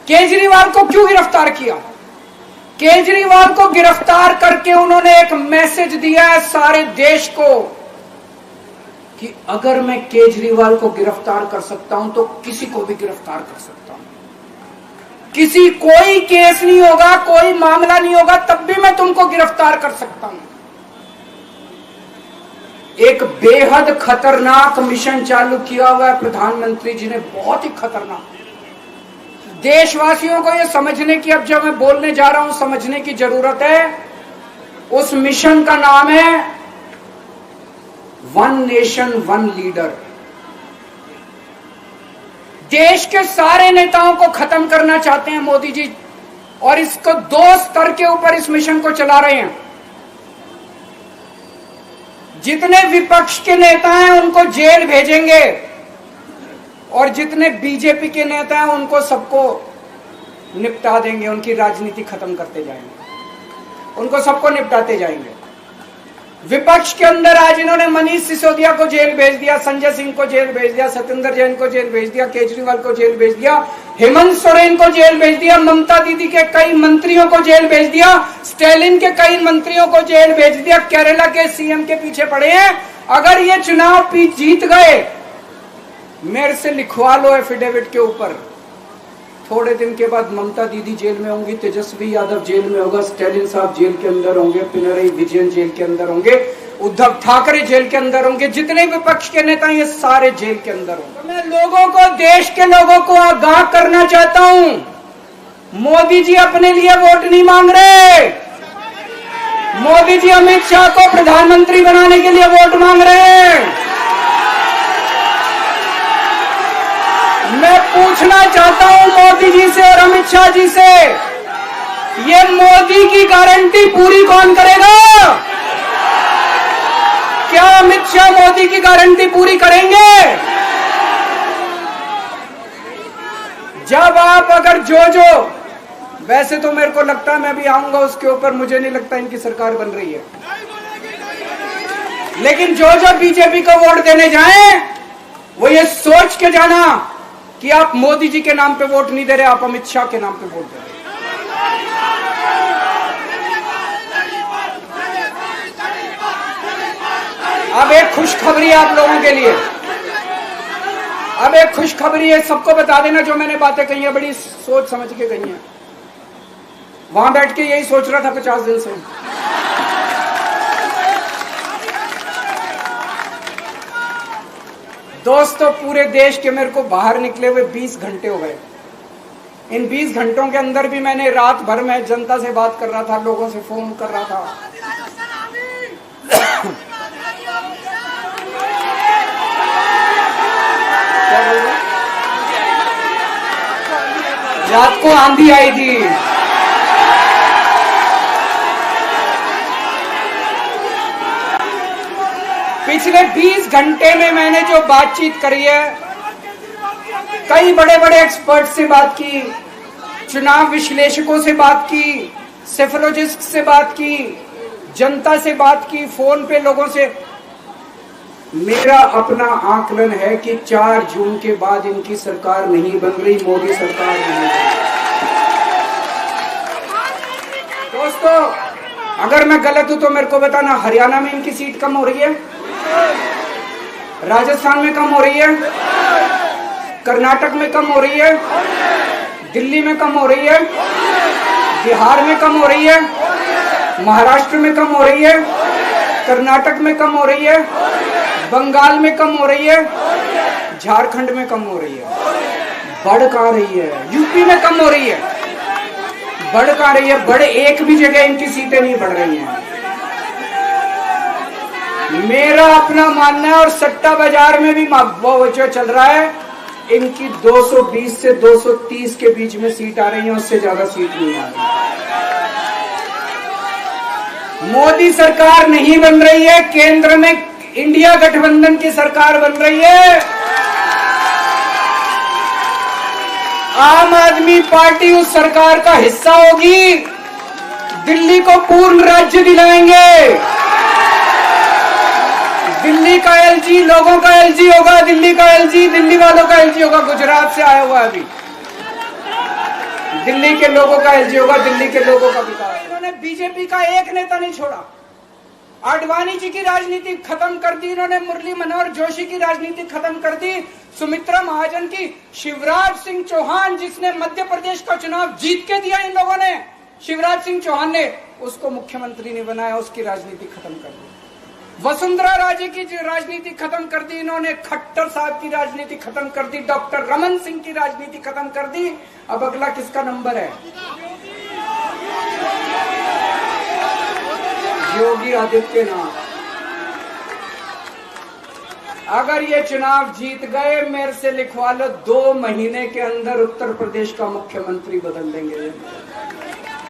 केजरीवाल को क्यों गिरफ्तार किया? केजरीवाल को गिरफ्तार करके उन्होंने एक मैसेज दिया है सारे देश को कि अगर मैं केजरीवाल को गिरफ्तार कर सकता हूं तो किसी को भी गिरफ्तार कर सकता हूं। किसी कोई केस नहीं होगा, कोई मामला नहीं होगा, तब भी मैं तुमको गिरफ्तार कर सकता हूं। एक बेहद खतरनाक मिशन चालू किया हुआ है प्रधानमंत्री जी ने, बहुत ही खतरनाक। देशवासियों को यह समझने की, अब जब मैं बोलने जा रहा हूं, समझने की जरूरत है। उस मिशन का नाम है वन नेशन वन लीडर। देश के सारे नेताओं को खत्म करना चाहते हैं मोदी जी, और इसको 2 स्तर के ऊपर इस मिशन को चला रहे हैं। जितने विपक्ष के नेता हैं उनको जेल भेजेंगे, और जितने बीजेपी के नेता हैं उनको सबको निपटा देंगे, उनकी राजनीति खत्म करते जाएंगे, उनको सबको निपटाते जाएंगे। विपक्ष के अंदर आज इन्होंने मनीष सिसोदिया को जेल भेज दिया, संजय सिंह को जेल भेज दिया, सत्येंद्र जैन को जेल भेज दिया, केजरीवाल को जेल भेज दिया, हेमंत सोरेन को जेल भेज दिया, ममता दीदी के कई मंत्रियों को जेल भेज दिया, स्टालिन के कई मंत्रियों को जेल भेज दिया, केरला के सीएम के पीछे पड़े हैं। अगर ये चुनाव जीत गए, मेरे से लिखवा लो एफिडेविट के ऊपर, थोड़े दिन के बाद ममता दीदी जेल में होंगी, तेजस्वी यादव जेल में होगा, स्टालिन साहब जेल के अंदर होंगे, पिनरई विजयन जेल के अंदर होंगे, उद्धव ठाकरे जेल के अंदर होंगे, जितने विपक्ष के नेता ये सारे जेल के अंदर होंगे। तो मैं लोगों को, देश के लोगों को आगाह करना चाहता हूं, मोदी जी अपने लिए वोट नहीं मांग रहे। मोदी जी अमित शाह को प्रधानमंत्री बनाने के लिए वोट मांग रहे हैं। मैं पूछना चाहता हूं मोदी जी से और अमित शाह जी से, ये मोदी की गारंटी पूरी कौन करेगा? क्या अमित शाह मोदी की गारंटी पूरी करेंगे? जब आप अगर जो वैसे तो मेरे को लगता है, मैं भी आऊंगा उसके ऊपर, मुझे नहीं लगता इनकी सरकार बन रही है, लेकिन जो बीजेपी को वोट देने जाएं, वो ये सोच के जाना कि आप मोदी जी के नाम पे वोट नहीं दे रहे, आप अमित शाह के नाम पे वोट दे रहे। अब एक खुशखबरी आप लोगों के लिए, अब एक खुशखबरी है, सबको बता देना जो मैंने बातें कही है, बड़ी सोच समझ के कही है। वहां बैठ के यही सोच रहा था 50 दिन से। दोस्तों, पूरे देश के मेरे को बाहर निकले हुए 20 घंटे हो गए। इन 20 घंटों के अंदर भी मैंने रात भर में जनता से बात कर रहा था, लोगों से फोन कर रहा था। रात को आंधी आई थी, पिछले 20 घंटे में मैंने जो बातचीत करी है, कई बड़े बड़े एक्सपर्ट से बात की, चुनाव विश्लेषकों से बात की, सेफोलॉजिस्ट से बात की, जनता से बात की, फोन पे लोगों से। मेरा अपना आकलन है कि 4 जून के बाद इनकी सरकार नहीं बन रही, मोदी सरकार नहीं बन रही। दोस्तों, अगर मैं गलत हूं तो मेरे को बताना। हरियाणा में इनकी सीट कम हो रही है, राजस्थान में कम हो रही है, कर्नाटक में कम हो रही है, दिल्ली में कम हो रही है, बिहार में कम हो रही है, महाराष्ट्र में कम हो रही है, कर्नाटक में कम हो रही है, बंगाल में कम हो रही है, झारखंड में कम हो रही है। बढ़ कहां रही है? यूपी में कम हो रही है, बढ़ कहां रही है? बड़े एक भी जगह इनकी सीटें नहीं बढ़ रही हैं। मेरा अपना मानना है, और सट्टा बाजार में भी वो जो चल रहा है, इनकी 220 से 230 के बीच में सीट आ रही है, उससे ज्यादा सीट नहीं आ रही। मोदी सरकार नहीं बन रही है, केंद्र में इंडिया गठबंधन की सरकार बन रही है। आम आदमी पार्टी उस सरकार का हिस्सा होगी। दिल्ली को पूर्ण राज्य दिलाएंगे। दिल्ली का एलजी लोगों का एलजी होगा, दिल्ली का एलजी दिल्ली वालों का एलजी होगा। गुजरात से आया हुआ अभी दिल्ली के लोगों का एलजी होगा, दिल्ली के लोगों का विकास। इन्होंने बीजेपी का एक नेता नहीं छोड़ा। आडवाणी जी की राजनीति खत्म कर दी इन्होंने, मुरली मनोहर जोशी की राजनीति खत्म कर दी, सुमित्रा महाजन की, शिवराज सिंह चौहान जिसने मध्य प्रदेश का चुनाव जीत के दिया इन लोगों ने, शिवराज सिंह चौहान ने उसको मुख्यमंत्री नहीं बनाया, उसकी राजनीति खत्म कर दी। वसुंधरा राजे की राजनीति खत्म कर दी इन्होंने, खट्टर साहब की राजनीति खत्म कर दी, डॉक्टर रमन सिंह की राजनीति खत्म कर दी। अब अगला किसका नंबर है? योगी आदित्यनाथ। अगर ये चुनाव जीत गए, मेरे से लिखवा लो, 2 महीने के अंदर उत्तर प्रदेश का मुख्यमंत्री बदल देंगे।